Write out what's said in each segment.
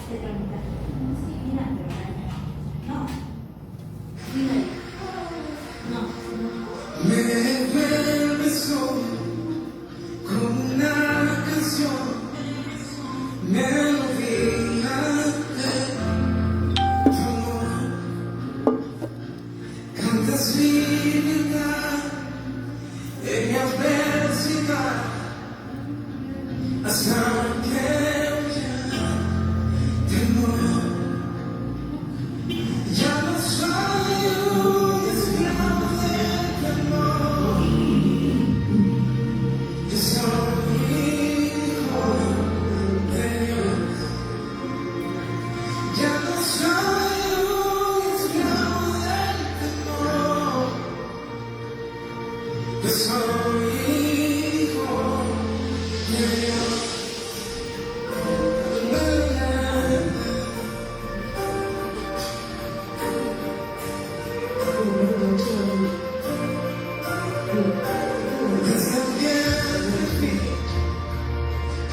Te preguntan, sí, mira, no, mira, no, no. Me vuelves hoy con una canción, melodía de tu amor. Cantas mi vida en mi adversidad hasta que ya no soy un esclavo del temor, yo soy hijo de Dios. Ya no soy un esclavo del temor, yo soy hijo de Dios. Desde el vientre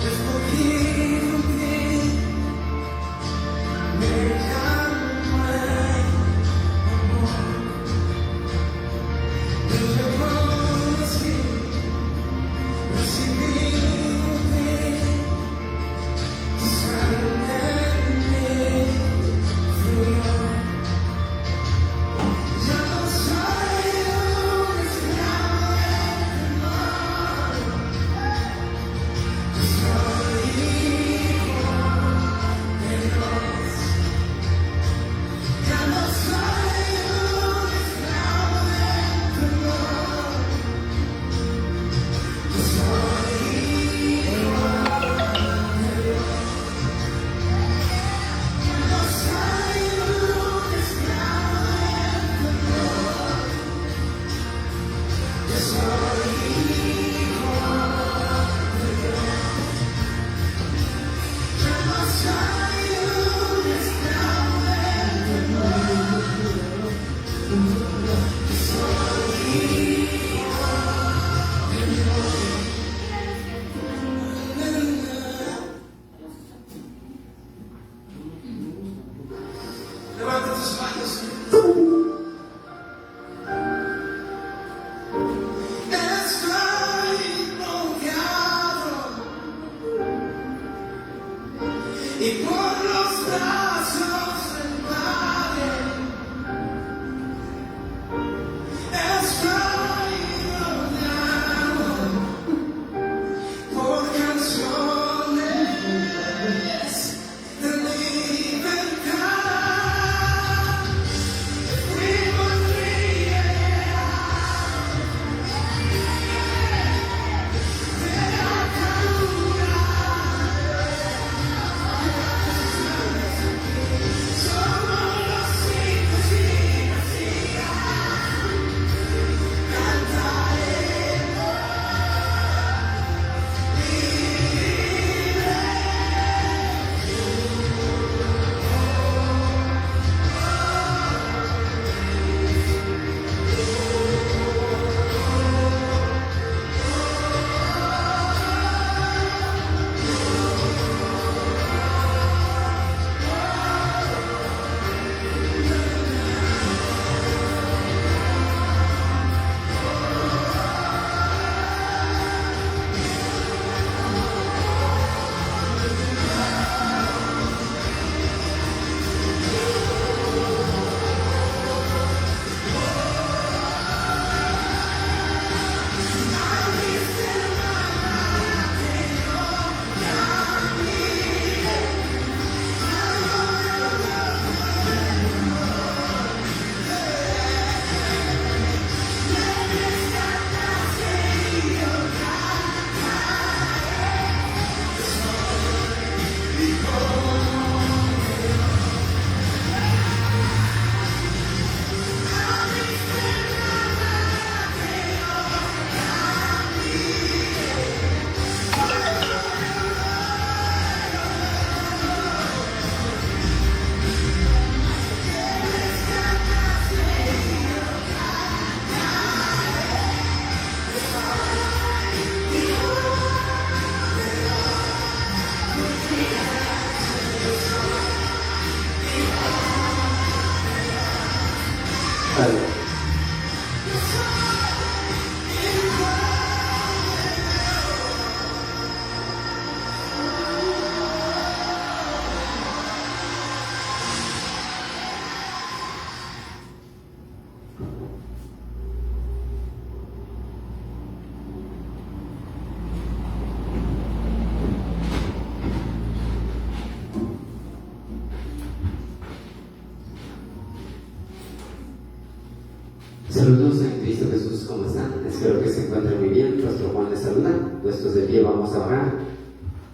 escogido en ti, me llamo amor. Yo te conocí, recibí de ti, tu sangre en mí fluyó. Ya no soy un esclavo del temor, yo soy hijo de Dios. Ya no soy un esclavo del temor, yo soy hijo de Dios. Ya no soy un esclavo del temor, yo soy hijo de Dios. Ya no soy un esclavo del temor, yo soy hijo de Dios. Levanta tus manos. Estoy rodeado y por los brazos del Padre. Estoy rodeado por canciones de libertad. Fuimos Saludos en Cristo Jesús, ¿cómo están? Espero que se encuentren muy bien. Pastor Juan les saluda. Puestos de pie, vamos a orar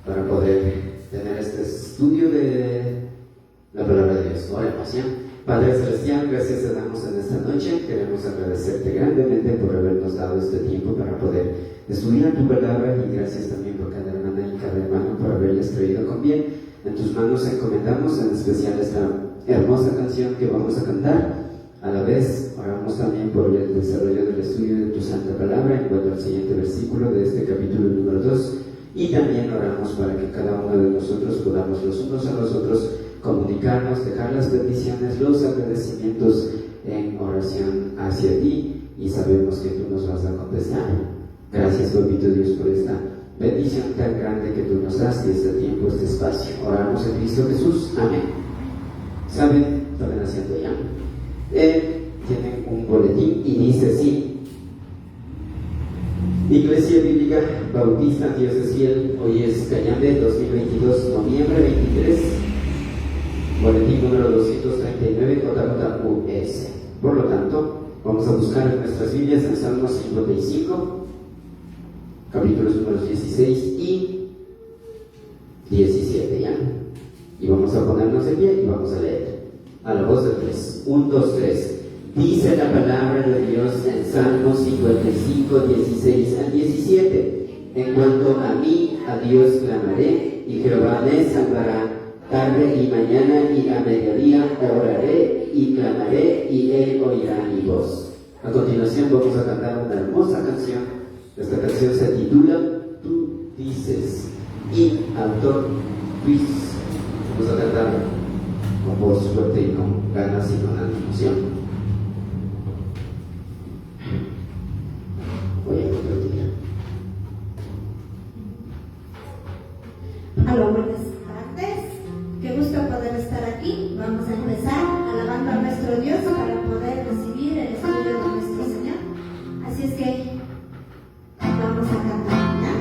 para poder tener este estudio de la palabra de Dios. Oración. Padre Celestial, gracias te damos en esta noche. Queremos agradecerte grandemente por habernos dado este tiempo para poder estudiar tu palabra, y gracias también por cada hermana y cada hermano por haberles traído con bien. En tus manos encomendamos en especial esta hermosa canción que vamos a cantar. A la vez, oramos también por el desarrollo del estudio de tu santa palabra en cuanto al siguiente versículo de este capítulo número 2. Y también oramos para que cada uno de nosotros podamos los unos a los otros comunicarnos, dejar las bendiciones, los agradecimientos en oración hacia ti, y sabemos que tú nos vas a contestar. Gracias, bendito Dios, por esta bendición tan grande que tú nos das, y este tiempo, este espacio. Oramos en Cristo Jesús. Amén. ¿Saben? Tomen asiento ya. Tienen un boletín y dice así: Iglesia Bíblica Bautista Dios es Fiel, hoy es Cañambe, 2022, noviembre 23, boletín número 239, JJUS. Por lo tanto, vamos a buscar en nuestras Biblias en Salmos 55, capítulos números 16 y 17, ¿ya? Y vamos a ponernos de pie y vamos a leer a la voz de 3. 1, 2, 3. Dice la palabra de Dios en Salmos 55, 16 al 17. En cuanto a mí, a Dios clamaré, y Jehová me salvará. Tarde y mañana y a mediodía oraré y clamaré, y él oirá mi voz. A continuación vamos a cantar una hermosa canción. Esta canción se titula Tú dices, y autor Luis. Vamos a cantar con voz fuerte y con ganas y con animación. Voy a compartir. Aló, buenas tardes. Qué gusto poder estar aquí. Vamos a empezar alabando a nuestro Dios para poder recibir el estudio de nuestro Señor. Así es que vamos a cantar, ¿ya?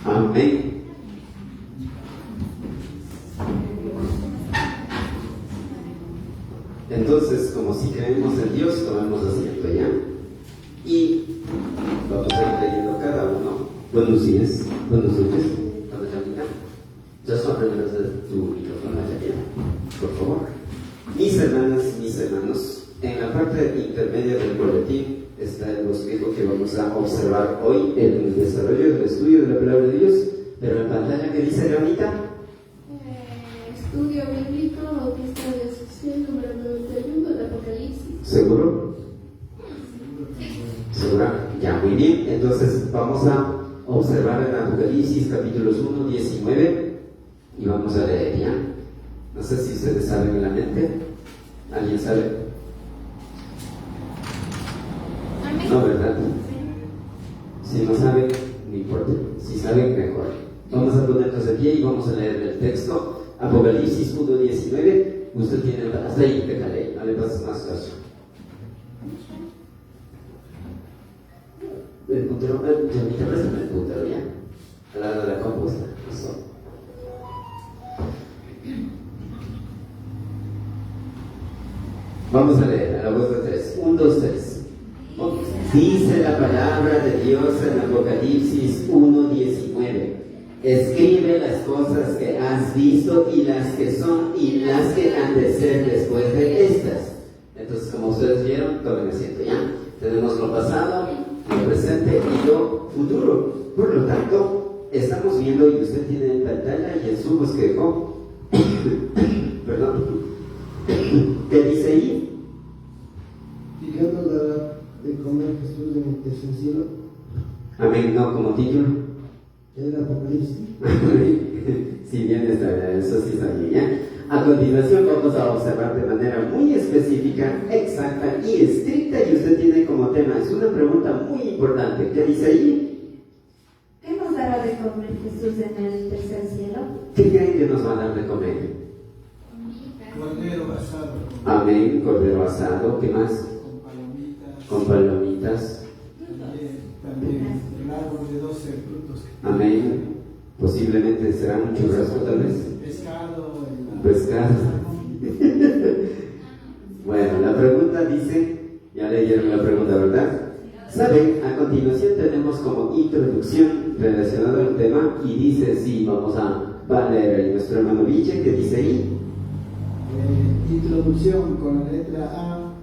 Amén. Entonces, como si creemos en Dios, tomemos asiento ya. Y vamos a ir leyendo cada uno. Buenos días, buenos días. Ya son reglas de tu micrófono, por favor. Mis hermanas y mis hermanos, en la parte intermedia del boletín está el bosquejo que vamos a observar hoy en el desarrollo del estudio de la palabra de Dios. Pero en pantalla, ¿qué dice Leonita? Estudio bíblico, Bautista de Asunción, número 91 del Apocalipsis. ¿Seguro? ¿Segura? Ya, muy bien. Entonces vamos a observar en Apocalipsis capítulos 1, 19 y vamos a leer ya. No sé si ustedes saben en la mente. ¿Alguien sabe? No, ¿verdad? Si no saben, no importa. Si saben, mejor. Vamos a ponernos de pie y vamos a leer el texto. Apocalipsis 1, 19. Usted tiene hasta ahí, déjale, no le pases más caso. El puntero, ya préstame el puntero, ya. Al lado de la compuesta. Eso. Vamos a leer a la voz de 3. 1, 2, 3. Dice la palabra de Dios en Apocalipsis 1, 19. Escribe las cosas que has visto y las que son y las que han de ser después de estas. Entonces, como ustedes vieron, tomen asiento ya. Tenemos lo pasado, lo presente y lo futuro. Por lo tanto, estamos viendo, y usted tiene en pantalla y en su bosquejo, perdón, ¿qué dice ahí? ¿Y qué nos dará de comer Jesús en el tercer cielo? Amén, no como título. El Apocalipsis. Si bien está, eso sí está bien, ¿ya? A continuación vamos a observar de manera muy específica, exacta y estricta, y usted tiene como tema, es una pregunta muy importante. ¿Qué dice ahí? ¿Qué nos dará de comer Jesús en el tercer cielo? ¿Qué creen que nos va a dar de comer? Cordero asado. Amén, cordero asado, ¿qué más? Con palomitas. Con palomitas. También el árbol de 12 frutos. Amén. Posiblemente será un churrasco tal vez. Pescado. Bueno, la pregunta dice, ya leyeron la pregunta, ¿verdad? Saben, a continuación tenemos como introducción relacionada al tema y dice, sí, vamos a leer a nuestro hermano Viche, que dice ahí. Introducción con la letra A.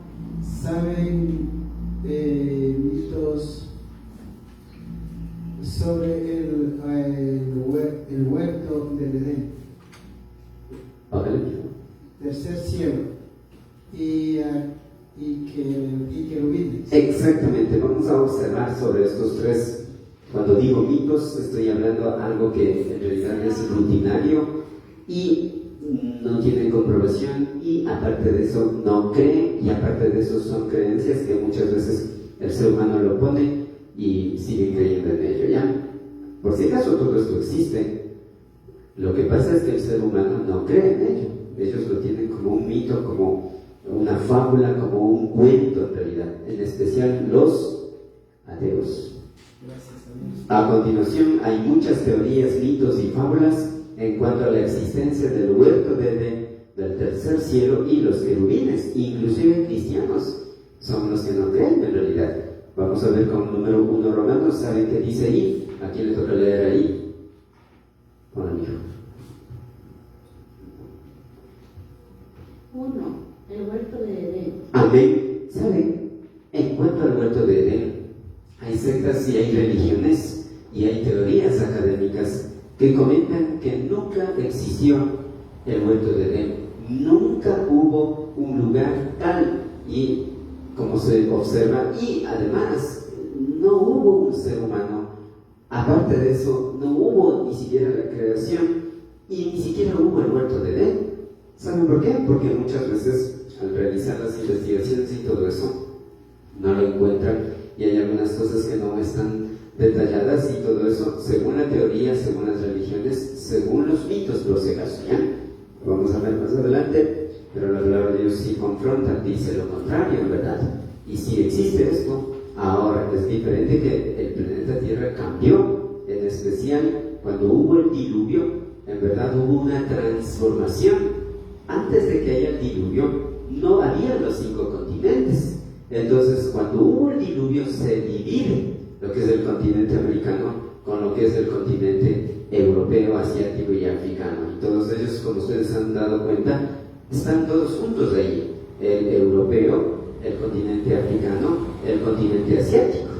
Saben mitos sobre el huerto del Edén. Tercer cielo y querubines. Exactamente, vamos a observar sobre estos tres. Cuando digo mitos, estoy hablando de algo que en realidad es rutinario y no tiene comprobación, y aparte de eso no cree, y aparte de eso son creencias que muchas veces el ser humano lo pone y sigue creyendo en ello, ¿ya? Por si acaso todo esto existe. Lo que pasa es que el ser humano no cree en ello. Ellos lo tienen como un mito, como una fábula, como un cuento en realidad. En especial los ateos. A continuación hay muchas teorías, mitos y fábulas en cuanto a la existencia del huerto de Edén, del tercer cielo y los querubines. Inclusive cristianos son los que no creen en realidad. Vamos a ver con número 1 Romanos. ¿Saben qué dice ahí? ¿A quién le toca leer ahí? Hola, mijo. 1. El huerto de Edén. Amén. ¿Saben? En cuanto al huerto de Edén, hay sectas y hay religiones y hay teorías académicas que comentan que nunca existió el huerto de Edén. Nunca hubo un lugar tal, y como se observa, y además no hubo un ser humano. Aparte de eso, no hubo ni siquiera la creación y ni siquiera hubo el huerto de Edén. ¿Saben por qué? Porque muchas veces al realizar las investigaciones y todo eso no lo encuentran, y hay algunas cosas que no están detalladas y todo eso, según la teoría, según las religiones, según los mitos, por si acaso, ¿ya? Vamos a ver más adelante, pero la palabra de Dios sí confronta, dice lo contrario, ¿verdad? Y si existe esto, ahora es diferente que el planeta Tierra cambió en especial, cuando hubo el diluvio, en verdad hubo una transformación. Antes de que haya el diluvio, no había los 5 continentes. Entonces, cuando hubo el diluvio, se divide lo que es el continente americano con lo que es el continente europeo, asiático y africano. Y todos ellos, como ustedes han dado cuenta, están todos juntos ahí. El europeo, el continente africano, el continente asiático.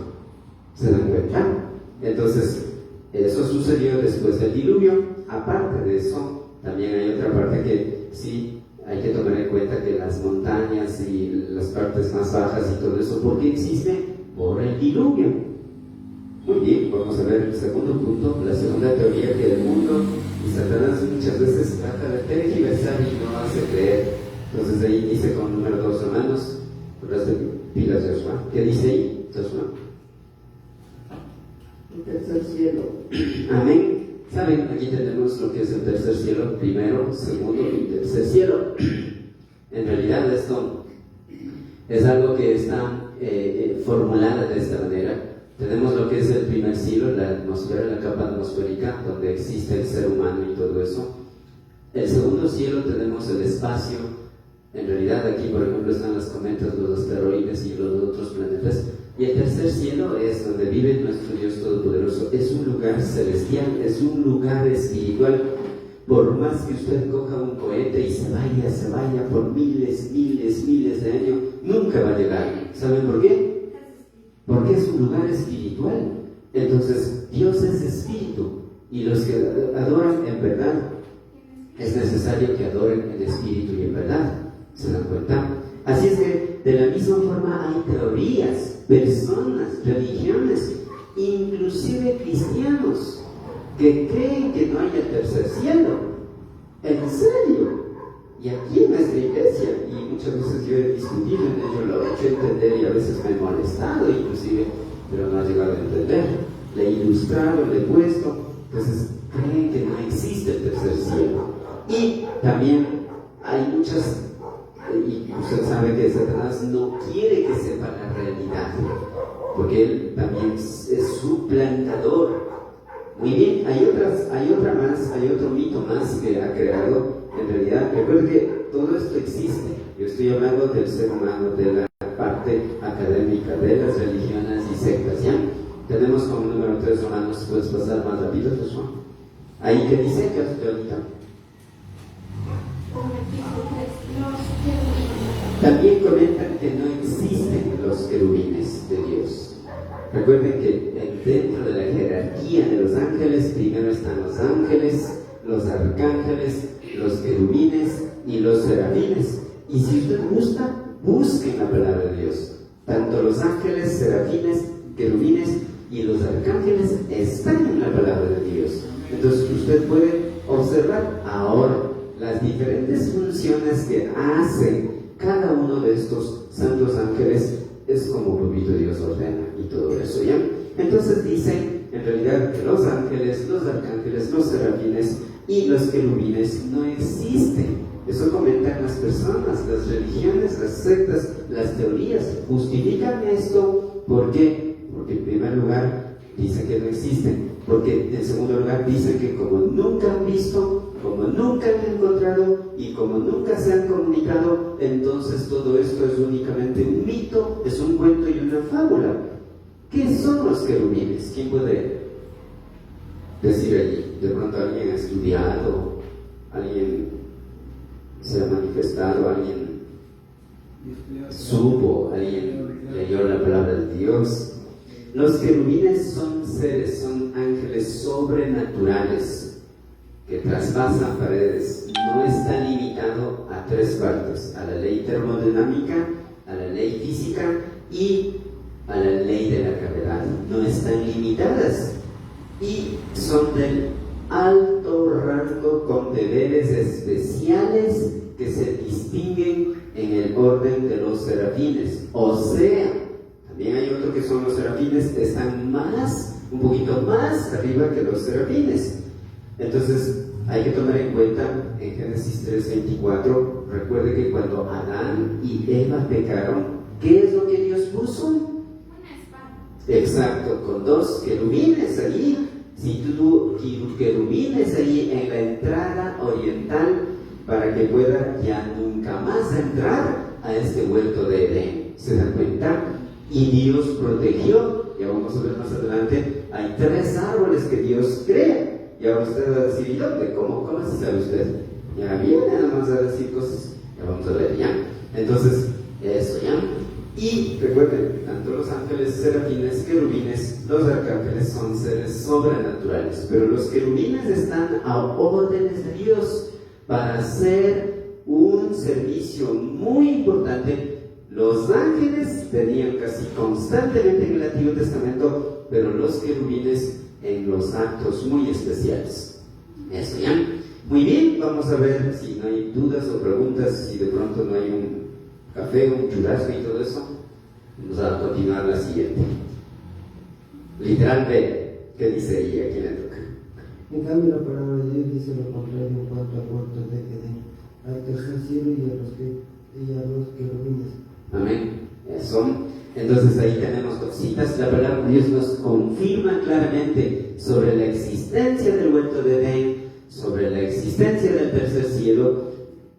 ¿Se dan cuenta? Entonces, eso sucedió después del diluvio. Aparte de eso, también hay otra parte que sí hay que tomar en cuenta, que las montañas y las partes más bajas y todo eso, ¿por qué existe? Por el diluvio. Muy bien, vamos a ver el segundo punto, la segunda teoría, que el mundo y Satanás muchas veces trata de tergiversar y no hace creer. Entonces ahí dice con número 2, hermanos, por las pilas de Josué. ¿Qué dice ahí, Josué? El tercer cielo. Amén. Saben, aquí tenemos lo que es el tercer cielo, primero, segundo y tercer cielo. En realidad esto es algo que está formulada de esta manera. Tenemos lo que es el primer cielo, la atmósfera, la capa atmosférica, donde existe el ser humano y todo eso. El segundo cielo tenemos el espacio. En realidad aquí, por ejemplo, están los cometas, los asteroides y los otros planetas. Y el tercer cielo es donde vive nuestro Dios Todopoderoso. Es un lugar celestial, es un lugar espiritual. Por más que usted coja un cohete y se vaya por miles de años, nunca va a llegar. ¿Saben por qué? Porque es un lugar espiritual. Entonces, Dios es espíritu. Y los que adoran en verdad, es necesario que adoren en espíritu y en verdad. ¿Se dan cuenta? Así es que, de la misma forma, hay teorías, personas, religiones, inclusive cristianos, que creen que no hay el tercer cielo. ¿En serio? Y aquí en nuestra iglesia, y muchas veces yo he discutido en ello, lo he hecho entender y a veces me he molestado inclusive, pero no ha llegado a entender. Le he ilustrado, le he puesto, entonces creen que no existe el tercer cielo. Y también hay muchas, y usted sabe que Satanás no quiere que sepa la realidad, porque él también es suplantador. Muy bien, hay otro mito más que ha creado. En realidad, recuerde que todo esto existe. Yo estoy hablando del ser humano, de la parte académica, de las religiones y sectas, ¿ya? Tenemos como número 3, hermanos, puedes pasar más rápido, Josué. Ahí que dice, que ahorita. También comentan que no existen los querubines de Dios. Recuerden que dentro de la jerarquía de los ángeles, primero están los ángeles, los arcángeles, los querubines y los serafines. Y si usted gusta, busquen la palabra de Dios. Tanto los ángeles, serafines, querubines y los arcángeles están en la palabra de Dios. Entonces usted puede observar ahora las diferentes funciones que hacen cada uno de estos santos ángeles. Es como propio Dios ordena y todo eso, ¿ya? Entonces dicen, en realidad, que los ángeles, los arcángeles, los serafines y los querubines no existen. Eso comentan las personas, las religiones, las sectas, las teorías. Justifican esto, ¿por qué? Porque en primer lugar dicen que no existen. Porque en segundo lugar dicen que como nunca han visto, como nunca han encontrado y como nunca se han comunicado, entonces todo esto es únicamente un mito, es un cuento y una fábula. ¿Qué son los querubines? ¿Quién puede decir allí? De pronto alguien ha estudiado, alguien se ha manifestado, alguien supo, alguien leyó la palabra de Dios. Los querubines son seres, son ángeles sobrenaturales que traspasan paredes. No está limitado a 3 partes: a la ley termodinámica, a la ley física y a la ley de la gravedad. No están limitadas y son del alto rango, con deberes especiales que se distinguen en el orden de los serafines. O sea, también hay otro que son los serafines, están un poquito más arriba que los serafines. Entonces hay que tomar en cuenta en Génesis 3:24, recuerde que cuando Adán y Eva pecaron, ¿qué es lo que Dios puso? Una espada. Exacto, con 2 querubines allí si tú querubines ahí en la entrada oriental para que pueda ya nunca más entrar a este huerto de Edén. ¿Se dan cuenta? Y Dios protegió, ya vamos a ver más adelante, hay 3 árboles que Dios crea. Y ahora usted va a decir, ¿y dónde? ¿Cómo así sabe usted? Ya viene nada más a decir cosas, ya vamos a ver ya. Entonces, eso ya. Y recuerden, tanto los ángeles, serafines, querubines, los arcángeles son seres sobrenaturales, pero los querubines están a órdenes de Dios para hacer un servicio muy importante. Los ángeles tenían casi constantemente en el Antiguo Testamento, pero los querubines en los actos muy especiales. Eso ya. Muy bien, vamos a ver si no hay dudas o preguntas, si de pronto no hay un café, un churrasco y todo eso. Vamos a continuar la siguiente. Literal B, ¿qué dice ahí? ¿A quién le toca? En cambio, la palabra de Dios dice lo contrario en cuanto al huerto de Edén, al tercer cielo y a los querubines. Amén. Eso. Entonces ahí tenemos cositas. La palabra de Dios nos confirma claramente sobre la existencia del huerto de Edén, sobre la existencia del tercer cielo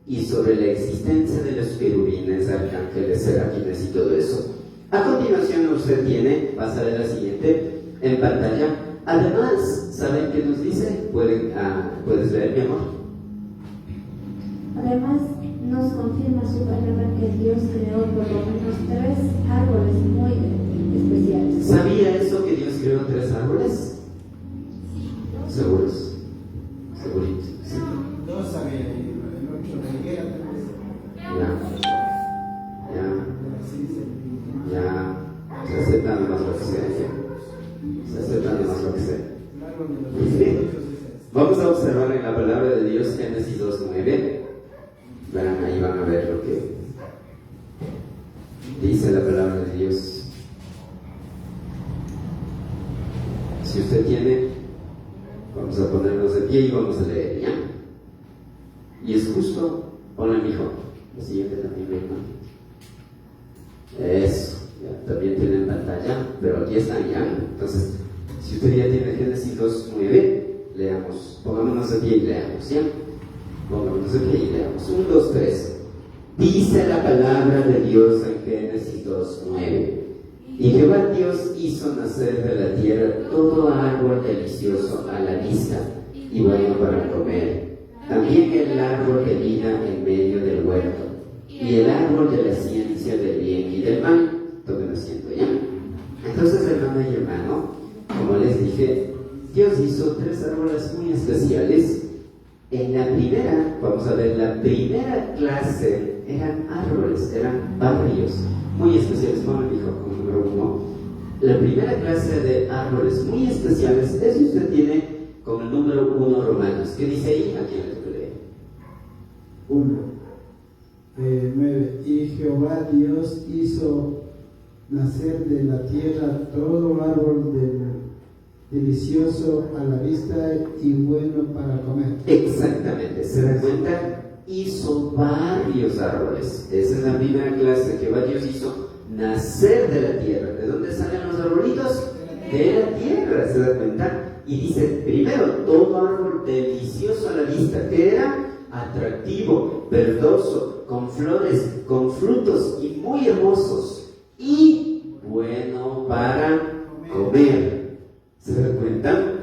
y sobre la existencia de los querubines, arcángeles, serafines y todo eso. A continuación usted tiene, pasa a la siguiente, en pantalla. Además, ¿saben qué nos dice? ¿Puedes leer, mi amor? Además, nos confirma su palabra que Dios creó por lo menos 3 árboles muy especiales. ¿Sabía eso que Dios creó 3 árboles? ¿Seguros? Segurito. Sí. No sabía, el 8 de guerra, Ya. Se acepta nomás lo que sea. Se acepta nomás lo que sea. Vamos a observar en la palabra de Dios Génesis 2:9. Verán, ahí van a ver lo que dice la palabra de Dios. Si usted tiene, vamos a ponernos de pie y vamos a leer, ¿ya? Y es justo, ponle mi hijo. La siguiente también, ¿no? Eso, ya, también tienen pantalla, pero aquí están ya. Entonces, si usted ya tiene Génesis 2:9, leamos, pongámonos de pie y leamos, ¿ya? Pongámonos de pie y leamos. 1, 2, 3. Dice la palabra de Dios en Génesis 2:9. Y Jehová Dios hizo nacer de la tierra todo árbol delicioso a la vista y bueno para comer. También el árbol de vida en medio del huerto y el árbol de la ciencia del bien y del mal. Tomen asiento ya. Entonces, hermana y hermano, como les dije, Dios hizo 3 árboles muy especiales. En la primera, vamos a ver, la primera clase eran árboles, eran barrios muy especiales. Ponle, hijo, como número 1. La primera clase de árboles muy especiales es que usted tiene con el número 1 Romanos. ¿Qué dice ahí? ¿A quién le toca leer? 9. Y Jehová Dios hizo nacer de la tierra todo árbol delicioso a la vista y bueno para comer. Exactamente, ¿se dan cuenta? Hizo varios árboles. Esa es la primera clase. Jehová Dios hizo nacer de la tierra. ¿De dónde salen los arbolitos? De la tierra, ¿se dan cuenta? Y dice, primero, todo árbol delicioso a la vista, que era atractivo, verdoso, con flores, con frutos y muy hermosos, y bueno para comer. ¿Se dan cuenta?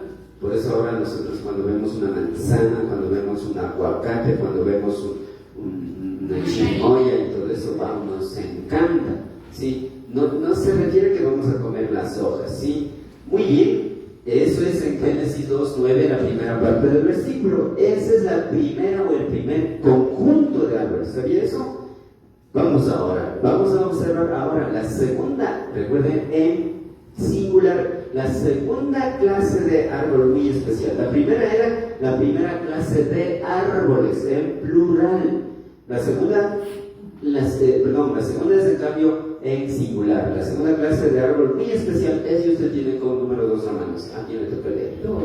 Por eso ahora nosotros cuando vemos una manzana, cuando vemos un aguacate, cuando vemos una chimoya y todo eso, nos encanta, ¿sí? No se refiere que vamos a comer las hojas, ¿sí? Muy bien, eso es en Génesis 2:9, la primera parte del versículo. Esa es la primera o el primer conjunto de árboles. ¿Sabía eso? Vamos a observar ahora la segunda, recuerden, en singular, la segunda clase de árbol muy especial. La primera era la primera clase de árboles en plural. La segunda es en cambio en singular. La segunda clase de árbol muy especial es que usted tiene como número 2 Romanos. ¿A quién le toca leer? 2.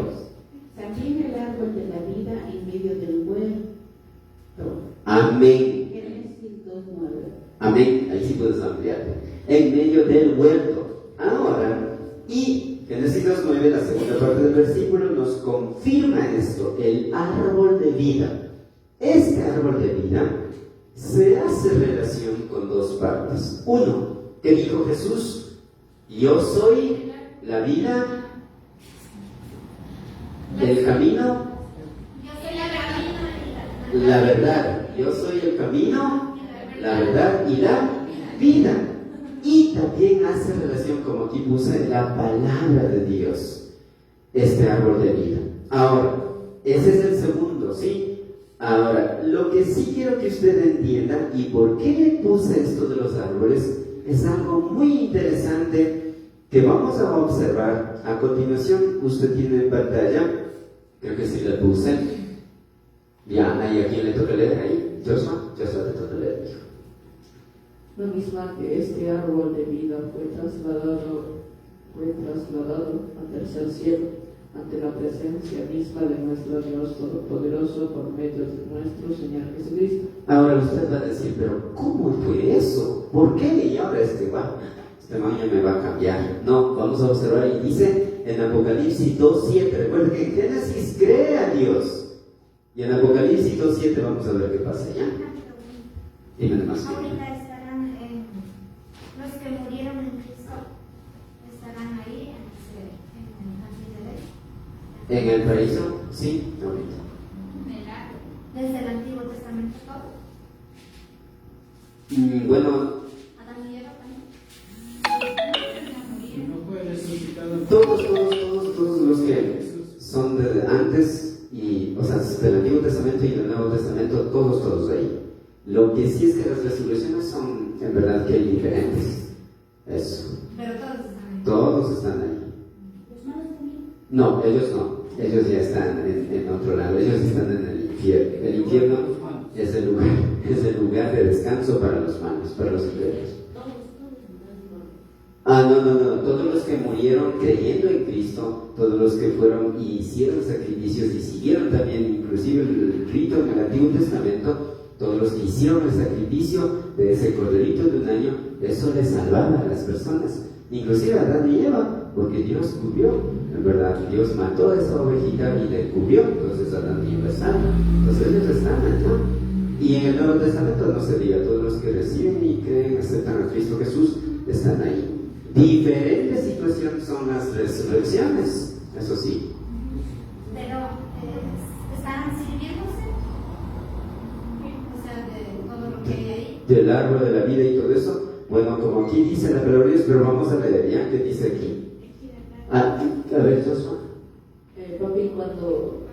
También el árbol de la vida en medio del huerto. Amén. Génesis 2:9. Amén. Ahí sí puedes ampliarte. En medio del huerto. Ahora, y Génesis 2:9, la segunda parte del versículo, confirma esto, el árbol de vida. Este árbol de vida se hace relación con dos partes. Uno, que dijo Jesús: yo soy la vida, el camino, la verdad. Yo soy el camino, la verdad y la vida. Y también hace relación, como aquí puse, la palabra de Dios, este árbol de vida. Ahora, ese es el segundo, ¿sí? Ahora, lo que sí quiero que usted entienda, y por qué puse esto de los árboles, es algo muy interesante que vamos a observar a continuación. Usted tiene en pantalla, creo que sí la puse. Ya, ahí, ¿a quién le toca leer? Ahí, Joshua te toca leer, hijo. Lo mismo que este árbol de vida fue trasladado al tercer cielo, ante la presencia misma de nuestro Dios Todopoderoso por medio de nuestro Señor Jesucristo. Ahora usted va a decir, pero ¿cómo fue eso? ¿Por qué? Y ahora este mañana me va a cambiar. No, vamos a observar, y dice en Apocalipsis 2:7, recuerden que en Génesis cree a Dios, y en Apocalipsis 2:7 vamos a ver qué pasa ya. Dime más. Ahorita estarán los que murieron en Cristo, estarán ahí en el paraíso, sí, ahorita. Desde el Antiguo Testamento todo. Bueno, Adán y Eva también. No fue resucitado. todos los que son de antes, y, o sea, del Antiguo Testamento y del Nuevo Testamento, todos de ahí. Lo que sí es que las resurrecciones son, en verdad, que diferentes. Eso. Pero todos están ahí. Todos están ahí. ¿Los malos también? No, ellos no. Ellos ya están en otro lado. Ellos están en el infierno. El infierno es el lugar de descanso para los malos, para los infiernos. No. Todos los que murieron creyendo en Cristo, todos los que fueron y hicieron sacrificios y siguieron también inclusive el rito en el Antiguo Testamento, todos los que hicieron el sacrificio de ese corderito de un año, eso les salvaba a las personas, inclusive a Adán y Eva, porque Dios cubrió, en verdad, Dios mató a esa ovejita y le cubrió, entonces Adán y Eva están, entonces ellos están, ¿no? Y en el Nuevo Testamento no se diga, todos los que reciben y creen, aceptan a Cristo Jesús, están ahí. Diferente situación son las resurrecciones, eso sí. Pero están sirviéndose, o sea, de todo lo que hay ahí. Del árbol de la vida y todo eso. Bueno, como aquí dice la palabra de Dios, pero vamos a leer ya qué dice aquí. A ver, Joshua. Papi, cuando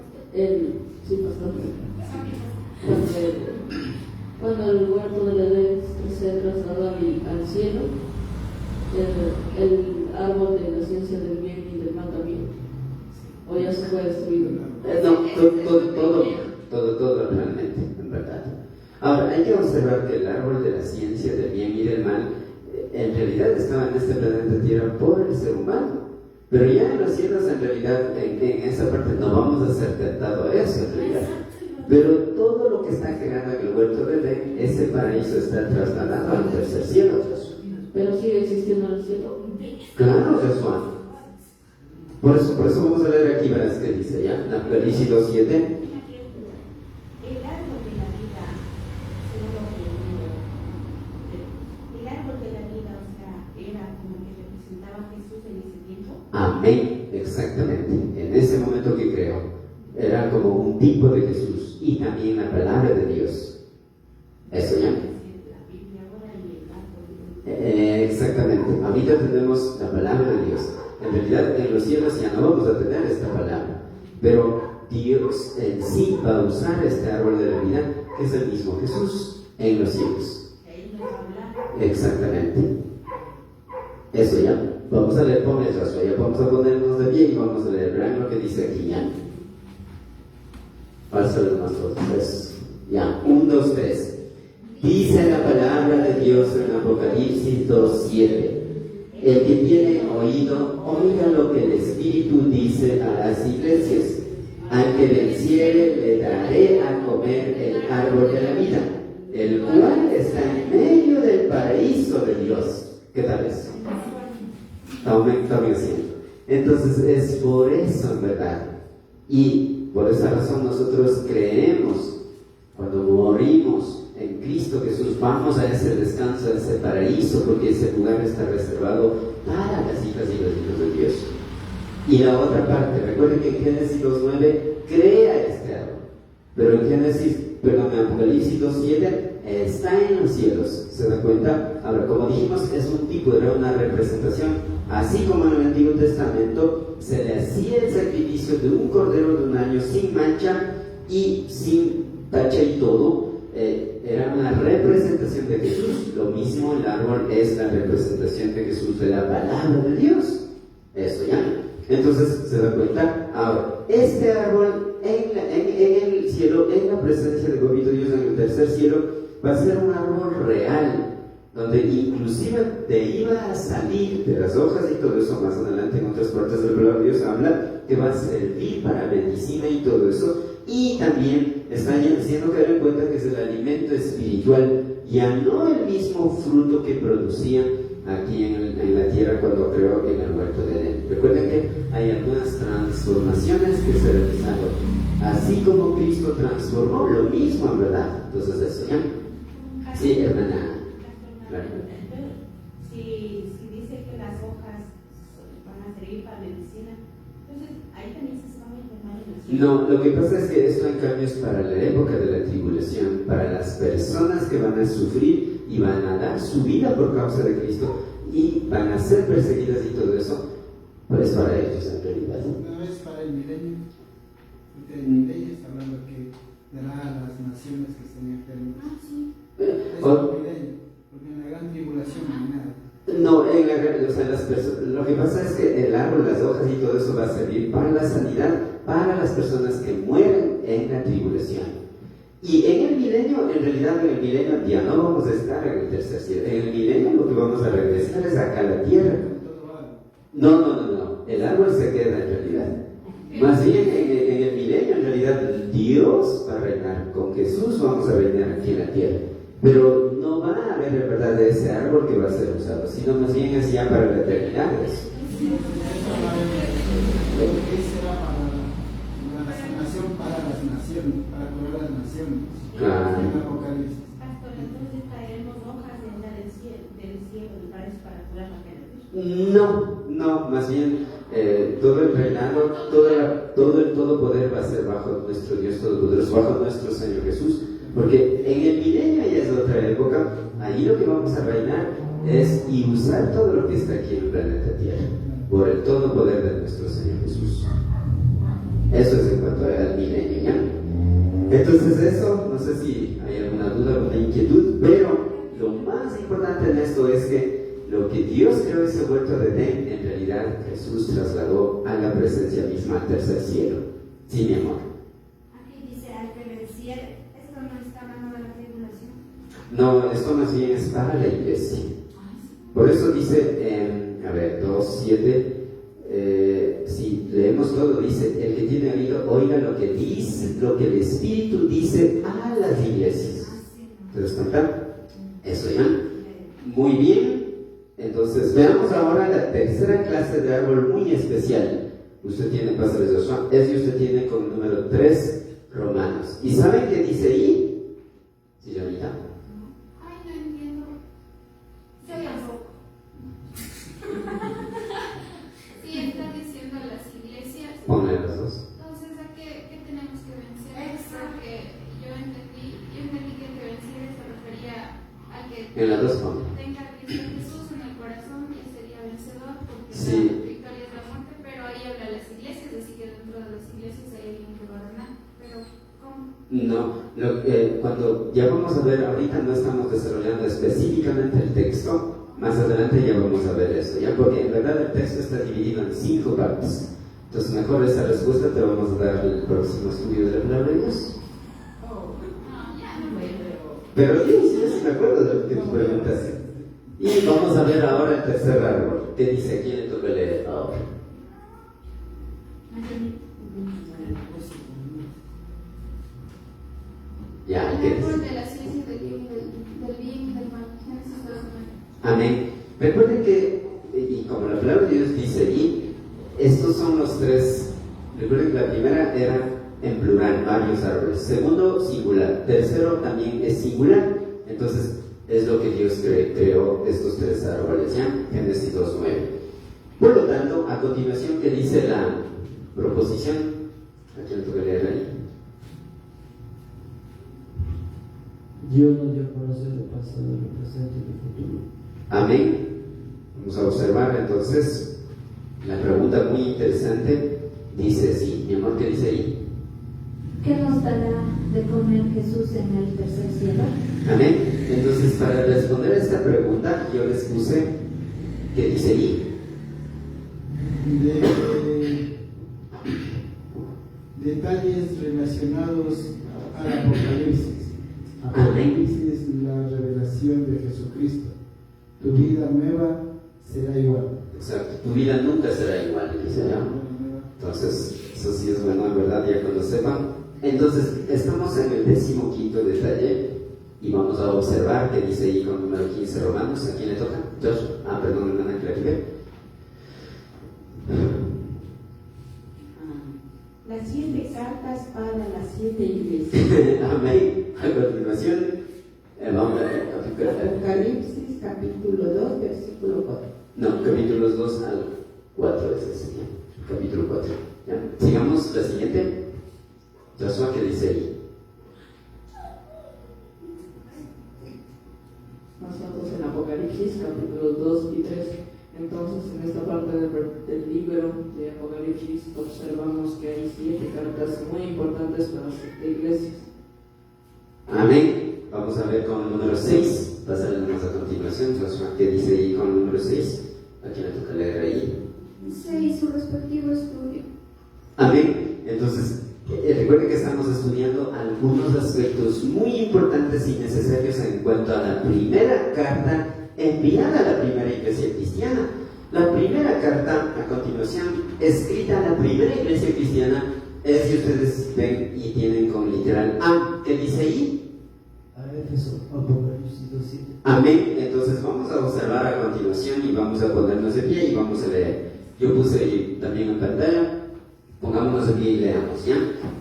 cuando el huerto del Edén se trasladó al cielo, el árbol de la ciencia del bien y del mal también, o ya se fue destruido. Todo realmente, en verdad. Ahora, hay que observar que el árbol de la ciencia del bien y del mal en realidad estaba en este planeta Tierra por el ser humano. Pero ya en los cielos, en realidad, en esa parte no vamos a ser tentados a eso, en realidad. Pero todo lo que está generando en el huerto de Edén, ese paraíso está trasladado al tercer cielo. Pero sigue existiendo el cielo. Claro, Joshua. Por eso vamos a leer aquí, verás que dice ya, en Apocalipsis 2:7. El árbol de la vida, según lo que el árbol de la vida, o sea, era como que representaba a Jesús en ese tiempo. Amén, exactamente. En ese momento que creó, era como un tipo de Jesús y también la palabra de Dios. Eso ya. La Biblia ahora y el árbol. Exactamente. Ahorita tenemos la palabra de Dios. En realidad, en los cielos ya no vamos a tener esta palabra, pero Dios en sí va a usar este árbol de la vida, que es el mismo Jesús, en los cielos. Exactamente. Eso ya. Vamos a leer, ponle eso, ya vamos a ponernos de pie y vamos a leer. Vean lo que dice aquí ya. Pásale más todos. Ya, 1, 2, 3. Dice la palabra de Dios en Apocalipsis 2:7. El que tiene oído, oiga lo que el Espíritu dice a las iglesias. Al que venciere le daré a comer el árbol de la vida, el cual está en medio del paraíso de Dios. ¿Qué tal eso? Está bien haciendo. Entonces es por eso, en verdad, Y por esa razón nosotros creemos, cuando morimos en Cristo Jesús, vamos a ese descanso, a ese paraíso, porque ese lugar está reservado para las hijas y los hijos de Dios. Y la otra parte, recuerden que en Génesis 2.9 crea este árbol, pero en Apocalipsis 2.7 está en los cielos. ¿Se dan cuenta? Ahora, como dijimos, es un tipo, era una representación, así como en el Antiguo Testamento se le hacía el sacrificio de un cordero de un año sin mancha y sin tacha y todo. Era una representación de Jesús. Lo mismo el árbol es la representación de Jesús, de la palabra de Dios. Eso ya. Entonces, ¿se dan cuenta? Ahora, este árbol en el cielo, en la presencia de Gobito Dios en el tercer cielo, va a ser un árbol real, donde inclusive te iba a salir de las hojas y todo eso. Más adelante en otras partes del palabra de Dios habla que va a servir para medicina y todo eso. Y también están haciendo caer en cuenta que es el alimento espiritual, ya no el mismo fruto que producía aquí en la tierra cuando creó en el huerto de Edén. Recuerden que hay algunas transformaciones que se realizaron, así como Cristo transformó, lo mismo en verdad. Entonces eso ya. Sí, hermana. Claro. Si dice que las hojas van a servir para medicina, entonces ahí también se van a enfermar en el cielo. No, lo que pasa es que esto en cambio es para la época de la tribulación, para las personas que van a sufrir y van a dar su vida por causa de Cristo y van a ser perseguidas y todo eso, pues para ellos en realidad. Una vez para el milenio, porque el milenio está hablando que dará a las naciones que estén enfermas. Ah, sí. Es el milenio, porque en la gran tribulación no hay nada. No, lo que pasa es que el árbol, las hojas y todo eso va a servir para la sanidad, para las personas que mueren en la tribulación. Y en el milenio, en realidad en el milenio ya no vamos a estar en el tercer cielo. En el milenio lo que vamos a regresar es acá a la tierra. No, el árbol se queda en realidad. Más bien en el milenio en realidad Dios va a reinar, con Jesús vamos a reinar aquí en la tierra. Pero no va a haber en verdad de ese árbol que va a ser usado, sino más bien es ya para la eternidad. ¿Qué será para la sanación para las naciones, para curar las naciones? Claro. En Apocalipsis. Pastor, entonces traeremos hojas del cielo para curar la gente. No, más bien todo el reinado, todo el poder va a ser bajo nuestro Dios Todopoderoso, bajo nuestro Señor Jesús. Porque en el milenio ya es otra época, ahí lo que vamos a reinar es y usar todo lo que está aquí en el planeta Tierra, por el todo poder de nuestro Señor Jesús. Eso es en cuanto al milenio, ¿ya? Entonces eso, no sé si hay alguna duda, alguna inquietud, pero lo más importante en esto es que lo que Dios creó ese huerto de Edén, en realidad Jesús trasladó a la presencia misma al tercer cielo. Sí, mi amor. Aquí dice al que venciere. ¿Esto no está hablando de la tribulación? No, esto más bien es para la iglesia. Por eso dice, 2:7, si leemos todo, dice, el que tiene oído, oiga lo que dice, lo que el Espíritu dice a las iglesias. ¿Te das cuenta? Eso ya. Muy bien. Entonces, veamos ahora la tercera clase de árbol muy especial. Usted tiene, pásales de Josué, usted tiene con número 3, Romanos. ¿Y saben qué dice ahí? ¿Sí, Janita? Ay, no entiendo. Yo tampoco. Sí, está diciendo las iglesias. Ponle las dos. Entonces, ¿a qué tenemos que vencer? Porque yo entendí que vencer se refería a que En las dos ponle. tenga a Cristo Jesús en el corazón y sería vencedor, porque Sí. la victoria es la muerte, pero ahí habla las iglesias, así que dentro de las iglesias hay alguien que va a ganar. Pero, ¿cómo? No, cuando ya vamos a ver, ahorita no estamos desarrollando específicamente el texto, más adelante ya vamos a ver eso, ¿ya? Porque en verdad el texto está dividido en 5 partes. Entonces mejor esa respuesta te vamos a dar el próximo estudio de la palabra de Dios. Pero sí, me acuerdo de lo que tú preguntaste. Y vamos a ver ahora el tercer árbol. ¿Qué dice aquí en el toque leer? Ya, El ¿qué árbol dice? de la ciencia del bien y del mal. Génesis 2:9. Amén. Recuerden que, y como la palabra de Dios dice allí, estos son los 3 Recuerden que la primera era en plural, varios árboles. Segundo, singular. Tercero también es singular. Entonces, es lo que Dios creó estos tres árboles, ¿ya? Génesis 2:9. Por lo tanto, a continuación, ¿qué dice la proposición? ¿A quién toca leer ahí? Dios nos dio a conocer el pasado, el presente y el futuro. Amén. Vamos a observar entonces la pregunta muy interesante. Dice así, mi amor, ¿qué dice ahí? ¿Qué nos dará de comer Jesús en el tercer cielo? Amén. Entonces, para responder a esta pregunta, yo les puse, ¿qué dice ahí? Detalles relacionados al Apocalipsis. Apocalipsis es la revelación de Jesucristo. Tu vida nueva será igual. Exacto, tu vida nunca será igual, dice ya. Entonces, eso sí es bueno, en verdad, ya cuando sepan. Entonces, estamos en el 15º detalle y vamos a observar que dice ahí con número 15 Romanos. ¿A quién le toca? Josh. Perdón, hermana Claribel. Las 7 cartas para las 7 iglesias. Amén. A continuación, vamos a Apocalipsis capítulo 2, versículo 4. No, capítulos 2 al 4 es ese, ¿ya? Capítulo 4. ¿Ya? Sigamos la siguiente. Joshua, ¿qué dice ahí? Nosotros en Apocalipsis capítulos 2 y 3. Entonces, en esta parte del libro de Apocalipsis observamos que hay 7 cartas muy importantes para las 7 iglesias. Amén. Vamos a ver con el número 6. Pasaremos a continuación. Joshua, ¿qué dice ahí con el número 6? ¿A quién le toca leer ahí? Dice y su respectivo estudio. Amén. Entonces, recuerden que estamos estudiando algunos aspectos muy importantes y necesarios en cuanto a la primera carta enviada a la primera iglesia cristiana. La primera carta, a continuación, escrita a la primera iglesia cristiana, es, si ustedes ven y tienen con literal A, ¿qué dice ahí? A Éfeso, Apocalipsis 2:7. Amén. Entonces vamos a observar a continuación y vamos a ponernos de pie y vamos a leer. Yo puse ahí también en pantalla, pongámonos de pie y leamos, ¿ya?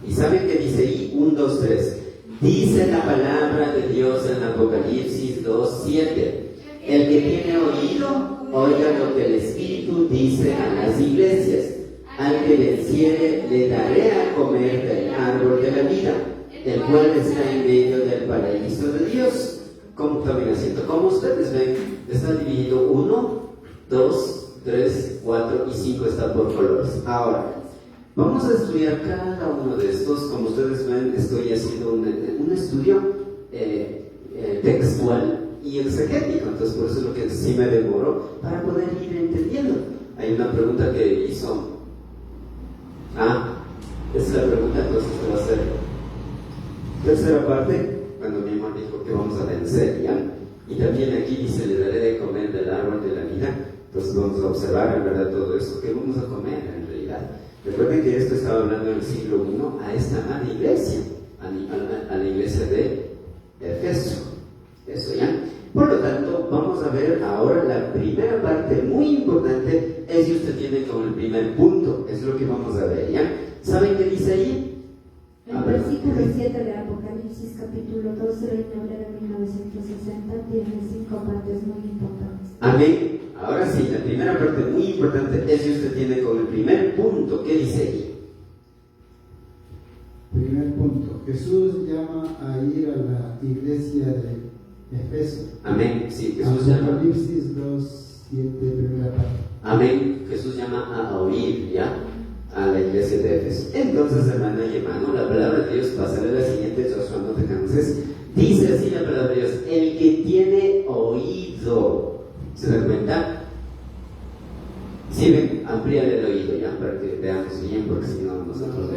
Y saben que dice ahí, 1, 2, 3. Dice la palabra de Dios en Apocalipsis 2:7. El que tiene oído, oiga lo que el Espíritu dice a las iglesias. Al que venciere, le daré a comer del árbol de la vida, el cual está en medio del paraíso de Dios. Como también asiento. Como ustedes ven, está dividido 1, 2, 3, 4 y 5 está por colores. Ahora, vamos a estudiar cada uno de estos. Como ustedes ven, estoy haciendo un estudio textual y exegético, entonces por eso es lo que sí me demoro para poder ir entendiendo. Hay una pregunta que hizo. Esa es la pregunta, entonces se va a hacer. Tercera parte, cuando mi hermano dijo que vamos a vencer, ¿ya? Y también aquí dice, le daré de comer del árbol de la vida. Entonces vamos a observar en verdad todo eso que vamos a comer en realidad. Recuerden que esto estaba hablando en el siglo I a esta madre iglesia, a la iglesia de Éfeso. Eso ya. Por lo tanto, vamos a ver ahora la primera parte muy importante, es si usted tiene como el primer punto, es lo que vamos a ver, ¿ya? ¿Saben qué dice ahí? El versículo 7 de Apocalipsis capítulo 2, Reina Obrera 1960, tiene 5 partes muy importantes. Amén. Ahora sí, la primera parte muy importante es si usted tiene como el primer punto, ¿qué dice ahí? Primer punto. Jesús llama a ir a la iglesia de Éfeso. Amén. Sí, Jesús llama. Apocalipsis 2:7, primera parte. Amén. Jesús llama a oír, ¿ya? A la iglesia de Éfeso. Entonces, hermana y hermano, la palabra de Dios, pásale la siguiente, Joshua, no te canses. Dice así la palabra de Dios: el que tiene oído. ¿Se dan cuenta? Sí, ven, amplíale el oído ya para que veamos bien, porque si no, nosotros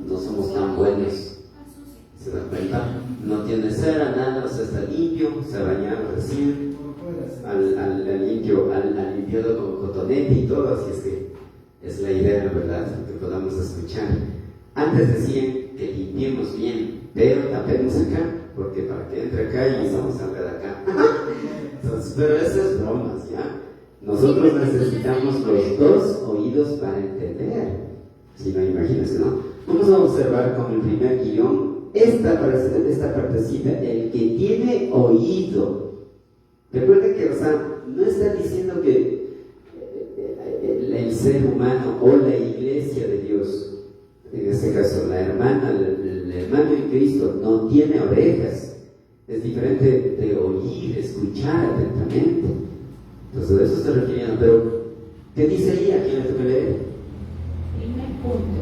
no somos tan buenos. ¿Se dan cuenta? No tiene cera, nada, o sea, está limpio, se ha bañado recién, al limpiado con cotonete y todo, así es que es la idea, ¿verdad? Que podamos escuchar. Antes decían que limpiemos bien, pero tapemos acá, porque para que entre acá y no salga de acá. Entonces, pero eso es bromas, ¿ya? Nosotros necesitamos los dos oídos para entender. Si no, imagínense, ¿no? Vamos a observar con el primer guión esta partecita, el que tiene oído. Recuerden que, o sea, no está diciendo que el ser humano o la iglesia de Dios, en este caso la hermana, el hermano en Cristo, no tiene orejas. Es diferente de oír, escuchar atentamente. Entonces, a eso está refiriendo. Pero, ¿qué dice ahí? ¿A quién le toca leer? Primer punto.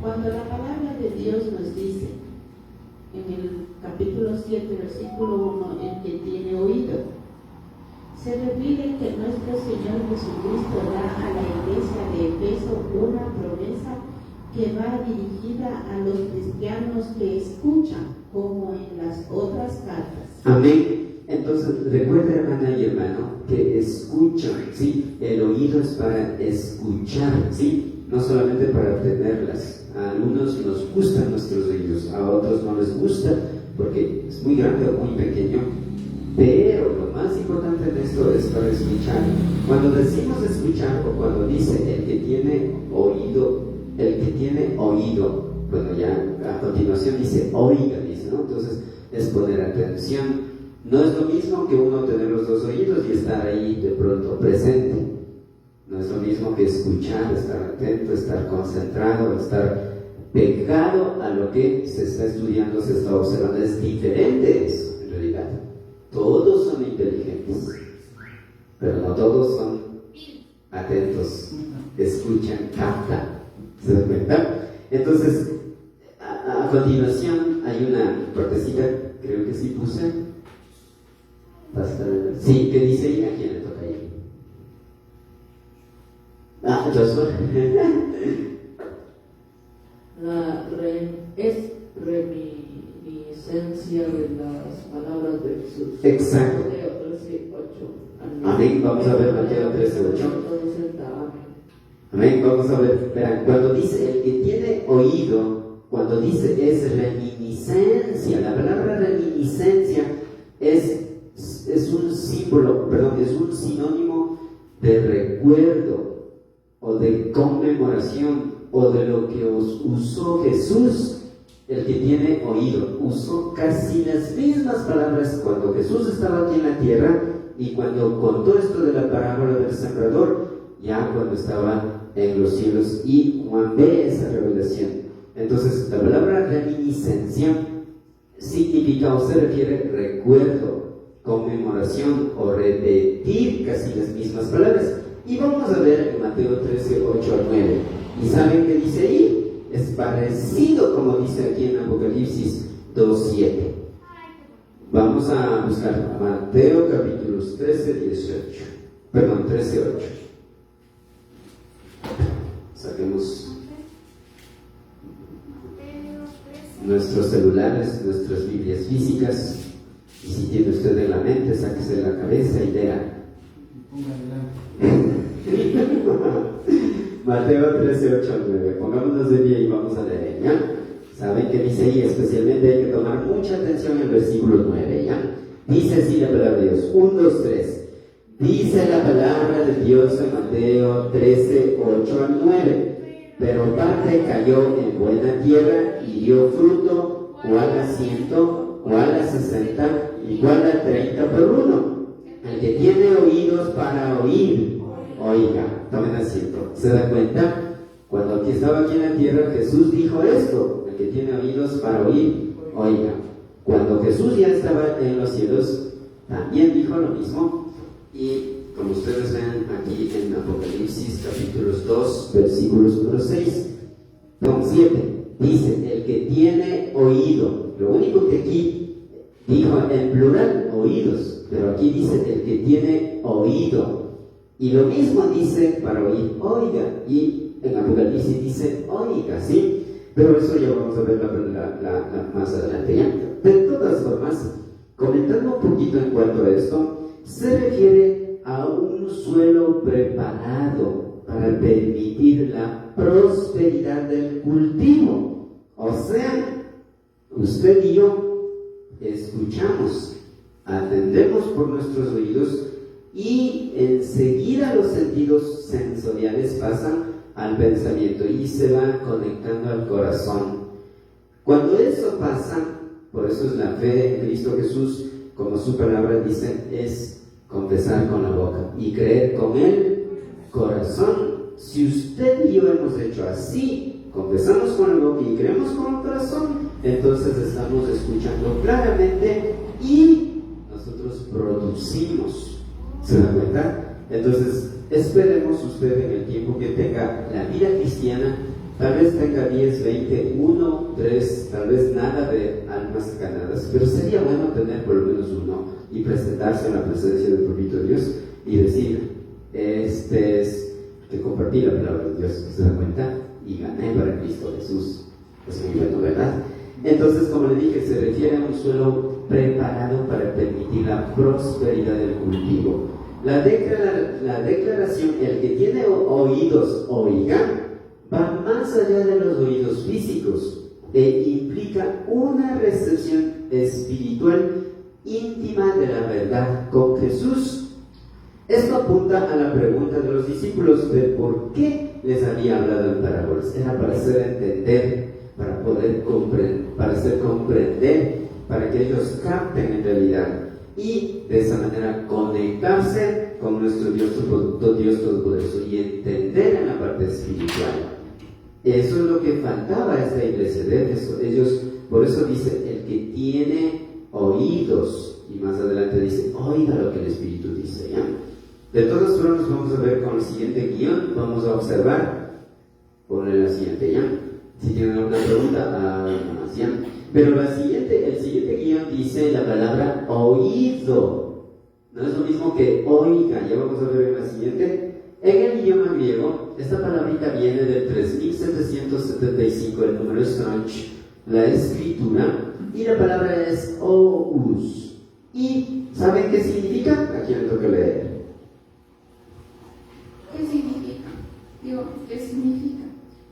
Cuando la palabra de Dios nos dice, en el capítulo 7, versículo 1, el que tiene oído, se refiere que nuestro Señor Jesucristo da a la iglesia de Efeso una promesa que va dirigida a los cristianos que escuchan, como en las otras cartas. Amén. Entonces, recuerda, hermana y hermano, que escuchan, ¿sí? El oído es para escuchar, ¿sí? No solamente para tenerlas. A algunos nos gustan nuestros oídos, a otros no les gusta porque es muy grande o muy pequeño. Pero lo más importante de esto es para escuchar. Cuando decimos escuchar o cuando dice el que tiene oído, bueno, ya a continuación dice oiga, dice, ¿no? Entonces es poner atención. No es lo mismo que uno tener los dos oídos y estar ahí de pronto presente. No es lo mismo que escuchar, estar atento, estar concentrado, estar pegado a lo que se está estudiando, se está observando. Es diferente eso, en realidad. Todos son inteligentes, pero no todos son atentos, escuchan, captan. ¿Se dan cuenta? Entonces, a continuación hay una partecita, creo que sí puse. Sí, ¿qué dice ahí? ¿A quién le toca ahí? Joshua. Es reminiscencia de las palabras de Jesús. Exacto. Mateo 13:8. Amén. Vamos a ver Mateo 13:8. Amén. Vamos a ver. Verán, cuando dice el que tiene oído, cuando dice es reminiscencia, la palabra reminiscencia es un símbolo, es un sinónimo de recuerdo o de conmemoración o de lo que usó Jesús. El que tiene oído usó casi las mismas palabras cuando Jesús estaba aquí en la tierra y cuando contó esto de la parábola del sembrador, ya cuando estaba en los cielos, y Juan ve esa revelación. Entonces la palabra reminiscencia significa o se refiere recuerdo, conmemoración o repetir casi las mismas palabras. Y vamos a ver en Mateo 13:8-9. ¿Y saben qué dice ahí? Es parecido como dice aquí en Apocalipsis 2:7. Vamos a buscar Mateo capítulos 13:18. Perdón, 13:8. Saquemos nuestros celulares, nuestras Biblias físicas, y si tiene usted en la mente, sáquese de la cabeza y lea. Mateo 13:8-9. Pongámonos de pie y vamos a leer, ¿ya? Saben que dice ahí, especialmente hay que tomar mucha atención en el versículo 9, ¿ya? Dice así la palabra de Dios. 1, 2, 3. Dice la palabra de Dios en Mateo 13:8-9. Pero parte cayó en buena tierra y dio fruto, cual a 100, cual a 60 y cual a 30 por uno. El que tiene oídos para oír, oiga. Tomen asiento. ¿Se dan cuenta? Cuando estaba aquí en la tierra, Jesús dijo esto: el que tiene oídos para oír, oiga. Cuando Jesús ya estaba en los cielos, también dijo lo mismo. Y como ustedes ven aquí en Apocalipsis capítulos 2, versículos 6, con 7, dice: el que tiene oído. Lo único que aquí dijo en plural, oídos, pero aquí dice el que tiene oído. Y lo mismo dice para oír, oiga, y en Apocalipsis dice, oiga, ¿sí? Pero eso ya vamos a ver más adelante, ¿ya? De todas formas, comentando un poquito en cuanto a esto, se refiere a un suelo preparado para permitir la prosperidad del cultivo. O sea, usted y yo escuchamos, atendemos por nuestros oídos, y enseguida los sentidos sensoriales pasan al pensamiento y se va conectando al corazón. Cuando eso pasa, por eso es la fe en Cristo Jesús, como su palabra dice, es confesar con la boca y creer con el corazón. Si usted y yo hemos hecho así, confesamos con la boca y creemos con el corazón, entonces estamos escuchando claramente y nosotros producimos. ¿Se da cuenta? Entonces, esperemos usted en el tiempo que tenga la vida cristiana, tal vez tenga 10, 20, 1, 3, tal vez nada de almas ganadas, pero sería bueno tener por lo menos uno y presentarse en la presencia del propio Dios y decir, este es que compartí la palabra de Dios, ¿se da cuenta? Y gané para Cristo Jesús. Es muy bueno, ¿verdad? Entonces, como le dije, se refiere a un suelo preparado para permitir la prosperidad del cultivo. La declaración, el que tiene oídos, oiga, va más allá de los oídos físicos e implica una recepción espiritual íntima de la verdad con Jesús. Esto apunta a la pregunta de los discípulos de por qué les había hablado en parábolas. Era para hacer entender, para poder comprender, para hacer comprender, para que ellos capten en realidad y de esa manera conectarse con nuestro Dios Todopoderoso y entender en la parte espiritual. Eso es lo que faltaba a esta iglesia de Éfeso. Ellos, por eso dice, el que tiene oídos, y más adelante dice, oiga lo que el Espíritu dice, ¿ya? De todas formas, vamos a ver con el siguiente guión, vamos a observar, ponle la siguiente, ¿ya? Si tienen alguna pregunta, ¿ya? Pero el siguiente guión dice la palabra oído. No es lo mismo que oiga, ya vamos a ver en la siguiente. En el idioma griego, esta palabrita viene del 3775, el número Strange, la escritura, y la palabra es ous. ¿Y saben qué significa? ¿A quién le toca leer? ¿Qué significa? ¿Qué significa?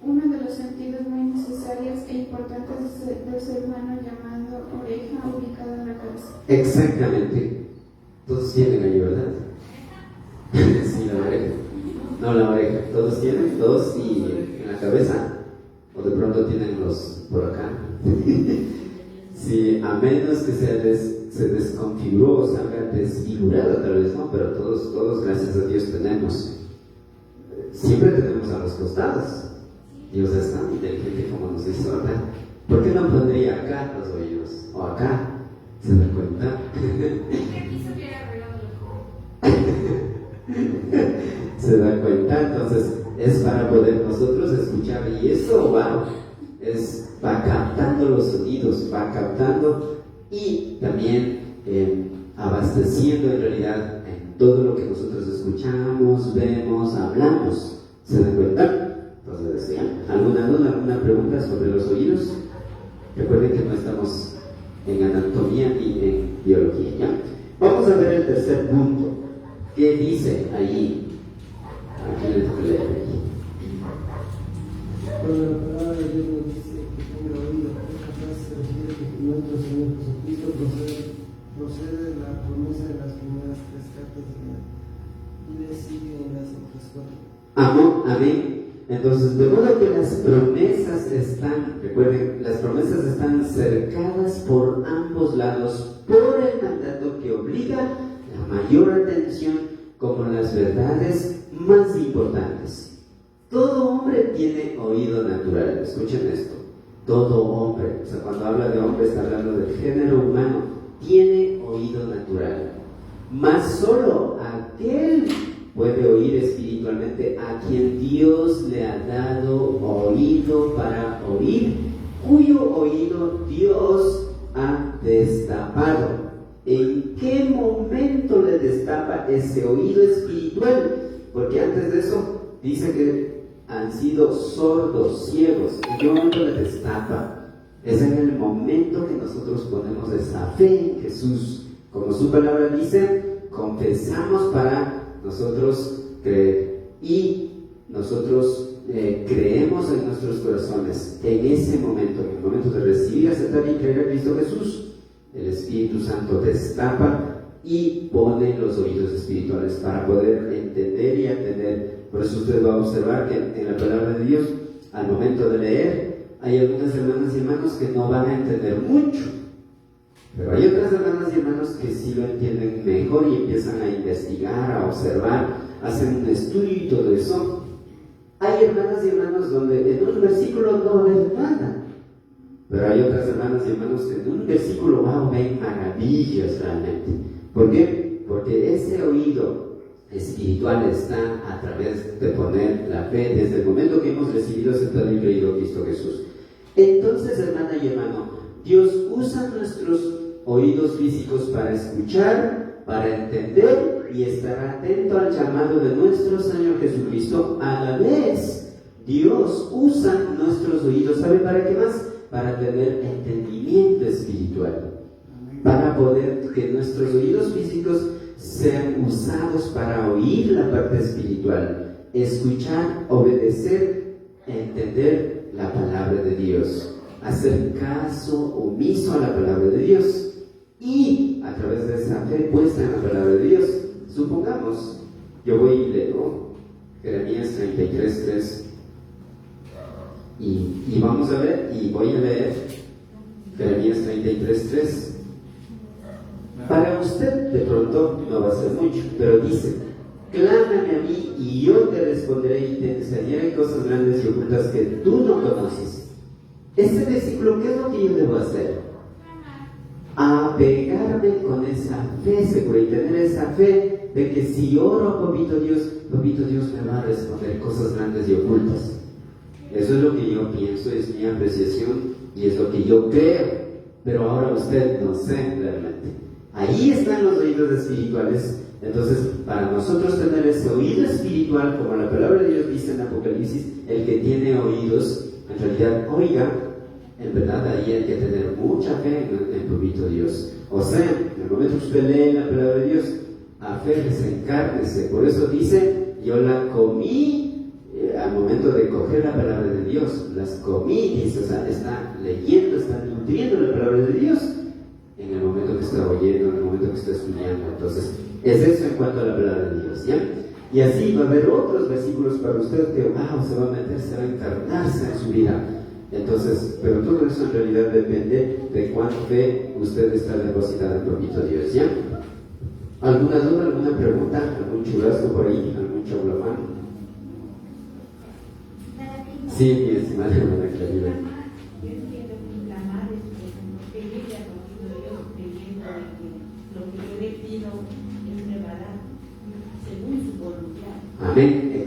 Uno de los sentidos muy necesarios e importantes del ser humano llamado oreja, ubicado en la cabeza. Exactamente. Todos tienen ahí, ¿verdad? Sí, la oreja. No, la oreja. Todos tienen, todos y en la cabeza. O de pronto tienen los por acá. Sí, a menos que se desconfiguró o salga desfigurado, tal vez no, pero todos, gracias a Dios, tenemos. Siempre tenemos a los costados. Dios es tan inteligente como nos hizo, ¿verdad? ¿Por qué no pondría acá los oídos? O acá. ¿Se dan cuenta? Aquí se hubiera arreglado mejor. ¿Se dan cuenta? Entonces, es para poder nosotros escuchar. Y eso, wow, va captando los sonidos, va captando y también abasteciendo en realidad en todo lo que nosotros escuchamos, vemos, hablamos. ¿Se dan cuenta? Entonces, ¿alguna duda, alguna pregunta sobre los oídos? Recuerden que no estamos en anatomía ni en biología, ¿ya? Vamos a ver el tercer punto. ¿Qué dice ahí? Aquí le toca leer aquí. Cuando la palabra de Dios nos dice que tenga oído, esta frase se refiere que nuestro Señor Jesucristo procede de la promesa de las primeras 3 cartas de la y le sigue en las otras 4. Amén. Entonces, de modo que las promesas están, recuerden, las promesas están cercadas por ambos lados por el mandato que obliga la mayor atención como las verdades más importantes. Todo hombre tiene oído natural. Escuchen esto. Todo hombre, o sea, cuando habla de hombre está hablando del género humano, tiene oído natural. Mas solo aquel puede oír espiritualmente a quien Dios le ha dado oído para oír, cuyo oído Dios ha destapado. ¿En qué momento le destapa ese oído espiritual? Porque antes de eso dice que han sido sordos, ciegos. ¿En qué momento le destapa? Es en el momento que nosotros ponemos esa fe en Jesús. Como su palabra dice, confesamos para nosotros creer y nosotros creemos en nuestros corazones. En ese momento, en el momento de recibir, aceptar y creer a Cristo Jesús, el Espíritu Santo destapa y pone los oídos espirituales para poder entender y atender Por eso usted va a observar que en la palabra de Dios, al momento de leer, hay algunas hermanas y hermanos que no van a entender mucho, pero hay otras hermanas y hermanos que sí lo entienden mejor y empiezan a investigar, a observar, hacen un estudio y todo eso. Hay hermanas y hermanos donde en un versículo no ven nada, pero hay otras hermanas y hermanos que en un versículo ven maravillas realmente. ¿Por qué? Porque ese oído espiritual está a través de poner la fe desde el momento que hemos recibido, aceptado y creído en Cristo Jesús. Entonces, hermana y hermano, Dios usa nuestros oídos físicos para escuchar, para entender y estar atento al llamado de nuestro Señor Jesucristo. A la vez, Dios usa nuestros oídos, ¿sabe para qué más? Para tener entendimiento espiritual, para poder que nuestros oídos físicos sean usados para oír la parte espiritual, escuchar, obedecer, entender la palabra de Dios, hacer caso omiso a la palabra de Dios, y a través de esa fe puesta en la palabra de Dios, supongamos, yo voy y leo Jeremías 33:3 y vamos a ver, y voy a leer Jeremías 33:3. Para usted de pronto no va a ser mucho, pero dice: clámame a mí y yo te responderé y te enseñaré cosas grandes y ocultas que tú no conoces. Este versículo, ¿qué es lo que yo debo hacer? Apegarme con esa fe segura y tener esa fe de que si oro a Papito Dios me va a responder cosas grandes y ocultas. Eso es lo que yo pienso, es mi apreciación y es lo que yo creo, pero ahora usted no sé realmente. Ahí están los oídos espirituales. Entonces, para nosotros tener ese oído espiritual, como la palabra de Dios dice en Apocalipsis, el que tiene oídos, en realidad oiga. En verdad, ahí hay que tener mucha fe en Papito Dios. O sea, en el momento que usted lee la palabra de Dios, aférrese, encárnese. Por eso dice: yo la comí al momento de coger la palabra de Dios. Las comí, dice, o sea, está leyendo, está nutriendo la palabra de Dios en el momento que está oyendo, en el momento que está estudiando. Entonces, es eso en cuanto a la palabra de Dios, ¿ya? Y así va a haber otros versículos para usted que, se va a meter, se va a encarnarse en su vida. Entonces, pero todo eso en realidad depende de cuánta fe usted está depositada en Papito Dios, ¿ya? ¿Alguna duda, alguna pregunta, algún churrasco por ahí, algún chablomán? Sí, mi estimada hermana Claribel. Yo entiendo que clamar es, por ejemplo, pedirle a Dios, creyendo que lo que yo le pido es me va a dar según su voluntad. Amén,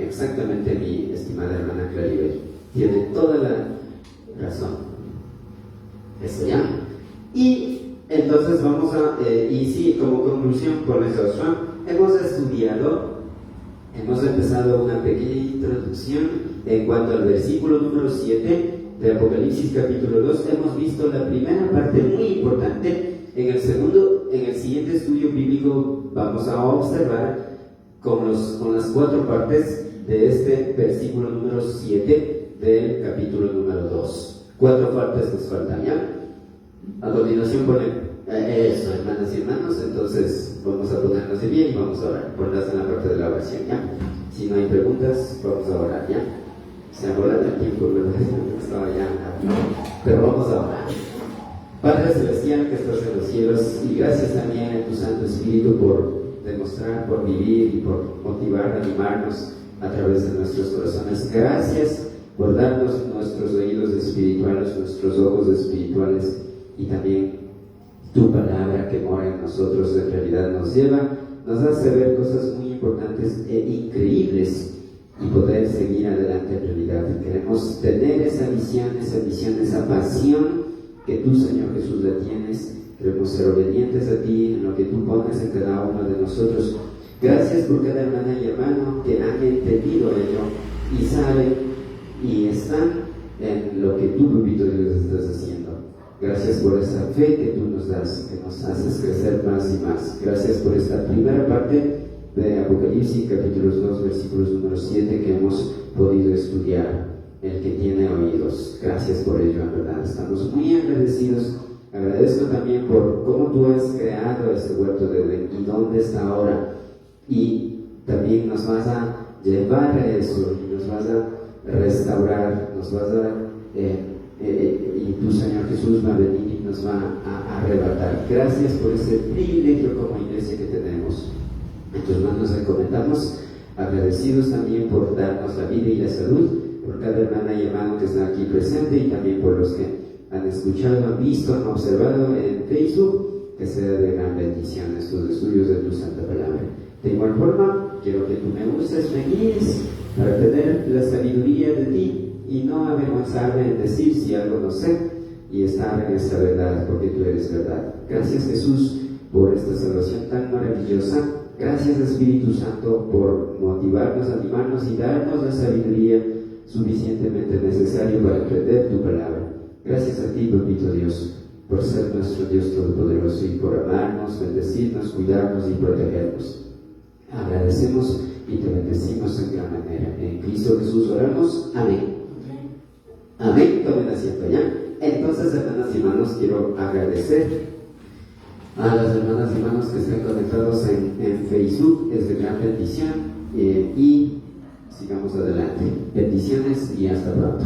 exactamente, mi estimada hermana Claribel. Tiene toda la razón. Eso ya. Y entonces vamos a, y sí, como conclusión por eso, hemos estudiado, hemos empezado una pequeña introducción en cuanto al versículo número 7 de Apocalipsis capítulo 2. Hemos visto la primera parte muy importante. En el siguiente estudio bíblico vamos a observar con las 4 partes de este versículo número 7 del capítulo número 2. 4 partes nos faltan, ¿ya? A continuación ponen eso, hermanas y hermanos. Entonces vamos a ponernos de pie y vamos a orar. Ponlas en la parte de la oración, ¿ya? Si no hay preguntas, vamos a orar, ¿ya? Se ha volado el tiempo, ¿verdad? Estaba ya, pero vamos a orar. Padre Celestial que estás en los cielos, y gracias también a tu Santo Espíritu por demostrar, por vivir y por motivar, animarnos a través de nuestros corazones. Gracias por darnos nuestros oídos espirituales, nuestros ojos espirituales, y también tu palabra que mora en nosotros en realidad nos hace ver cosas muy importantes e increíbles y poder seguir adelante en realidad. Queremos tener esa visión, esa pasión que tú, Señor Jesús, la tienes. Queremos ser obedientes a ti en lo que tú pones en cada uno de nosotros. Gracias por cada hermana y hermano que han entendido ello y saben y están en lo que tú, Papito Dios, estás haciendo. Gracias por esa fe que tú nos das, que nos haces crecer más y más. Gracias por esta primera parte de Apocalipsis, capítulos 2, versículos número 7, que hemos podido estudiar. El que tiene oídos. Gracias por ello, en verdad. Estamos muy agradecidos. Agradezco también por cómo tú has creado ese huerto de Edén y dónde está ahora. Y también nos vas a llevar a eso, nos vas a restaurar, nos vas a y tu Señor Jesús va a venir y nos va a arrebatar. Gracias por ese privilegio como iglesia que tenemos. En tus manos recomendamos, agradecidos también por darnos la vida y la salud, por cada hermana y hermano que está aquí presente y también por los que han escuchado, han visto, han observado en Facebook, que sea de gran bendición estos estudios de tu santa palabra. De igual forma, quiero que tú me uses, me guíes para tener la sabiduría de ti y no avergonzarme en decir si algo no sé y estar en esa verdad, porque tú eres verdad. Gracias, Jesús, por esta salvación tan maravillosa. Gracias, Espíritu Santo, por motivarnos, animarnos y darnos la sabiduría suficientemente necesaria para aprender tu palabra. Gracias a ti, bendito Dios, por ser nuestro Dios Todopoderoso y por amarnos, bendecirnos, cuidarnos y protegernos. Agradecemos y te bendecimos en gran manera. En Cristo Jesús oramos. Amén. Amén. Tomen asiento ya. Entonces, hermanas y hermanos, quiero agradecer a las hermanas y hermanos que están conectados en Facebook. Es de gran bendición y sigamos adelante. Bendiciones y hasta pronto.